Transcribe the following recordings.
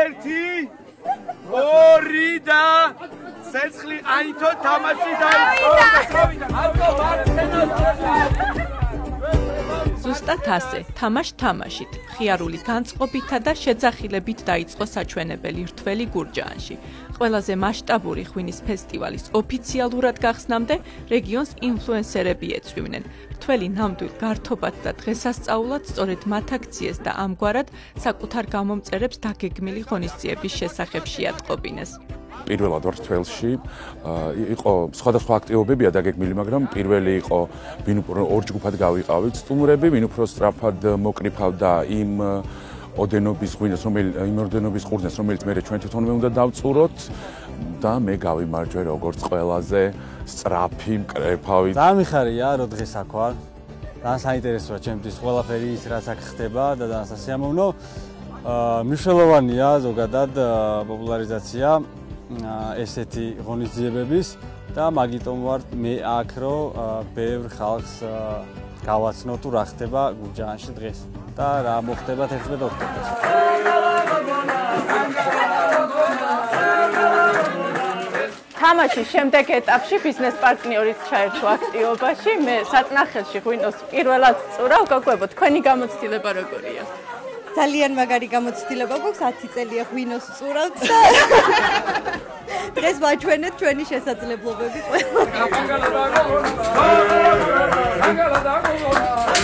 1 2 და ცეცხლი აითო თამაში ზუსტად ასე, თამაშით, ხიარული განწყობითა და შეძახილებით დაიწყო საჩვენებელი რთველი გურჯაანში. ყველაზე მასშტაბური ღვინის ფესტივალის ოფიციალურად გახსნამდე რეგიონს ინფლუენსერები ეწვივნენ. რთველი ნამდვილ გართობად და დღესასწაულად სწორედ მათ აქციეს და ამგვარად საკუთარ გამომწერებს დაგეგმილი ღონისძიების შესახებ შეატყობინეს. პირველად ვარ რთველში, იყო სხვადასხვა აქტივობებია დაგეგმილი, მაგრამ პირველი იყო ვინ ორ ჯგუფად გავიყავით სტუმრები, ვინ უფრო სწრაფად მოკრიფავდა იმ ოდენობის ღვინოს, რომელიც მე ჩვენ თვითონვე უნდა დავწუროთ და მე გავიმარჯვე როგორც ყველაზე სწრაფი მკრეფავი. ძალიან მიხარია რომ დღეს აქ ვარ. ძალიან საინტერესოა ჩემთვის ყველაფერი ის რაც აქ ხდება და ძალიან სასიამოვნო. მნიშვნელოვანია ზოგადად პოპულარიზაცია ესეთი ღონისძიებების და მაგიტომ ვარ მე აქ რომ ბევრ ხალხს გავაცნო თუ რა ხდება გურჯაანში დღეს და რა მოხდება 11 ოქტომბერს. თამაშის შემდეგ ეტაპში ბიზნეს პარტნიორიც ჩაერთო აქტივობაში. მე საწნახელში ღვინოს პირველად წურავ, გაგვებო თქვენი გამოცდილება როგორია? ძალიან მაგარი გამოცდილება გვაქვს, 10 წელია ღვინოს წურავთ და დღეს ვაჩვენეთ ჩვენი შესაძლებლობები ყველა.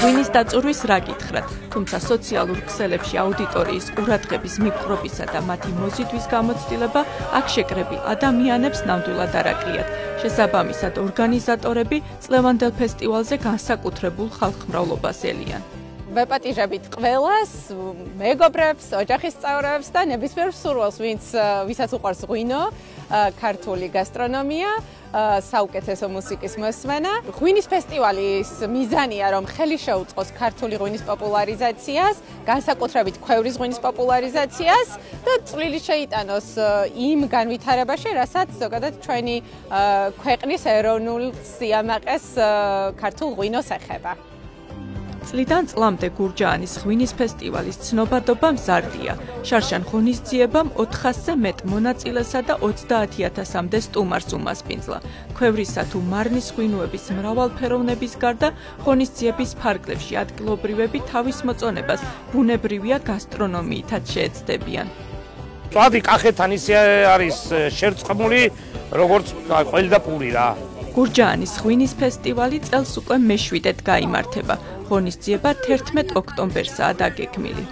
ღვინის დაწურვის რა გითხრათ, თუმცა სოციალურ ქსელებში აუდიტორიის ყურადღების მიპყრობისა და მათი მოზიდვის გამოცდილება აქ შეკრებილ ადამიანებს ნამდვილად არ აკლიათ. შესაბამისად, ორგანიზატორები წლევანდელ ფესტივალზე განსაკუთრებულ ხალხმრავლობას ელიან. ვეპატიჟებით ყველას, მეგობრებს, ოჯახის წევრებს და ნებისმიერ მსურველს, ვისაც უყვარს ღვინო, ქართული გასტრონომია, საუკეთესო მუსიკის მოსმენა. ღვინის ფესტივალის მიზანია, რომ ხელი შეუწყოს ქართული ღვინის პოპულარიზაციას, განსაკუთრებით ქვევრის ღვინის პოპულარიზაციას და წვლილი შეიტანოს იმ განვითარებაში, რასაც ზოგადად ჩვენი ქვეყნის ეროვნულ სიამაყეს ქართულ ღვინოს ეხება. წლიდან წლამდე გურჯაანის ღვინის ფესტივალის ცნობადობა მზარდია. შარშან ღონისძიებამ 400-ზე მეტ მონაწილესა და 30,000-მდე სტუმარს უმასპინძლა. ქვევრისა თუ მარნის ღვინოების მრავალფეროვნების გარდა ღონისძიების ფარგლებში ადგილობრივები თავის მოწონებას ბუნებრივია გასტრონომიითაც შეეცდებიან. წვადი კახეთთან ისე არის შერწყმული, როგორც ყველ და პური რა. გურჯაანის ღვინის ფესტივალი წელს უკვე მე-7-ად გაიმართება. ღონისძიება 11 ოქტომბერსაა დაგეგმილი.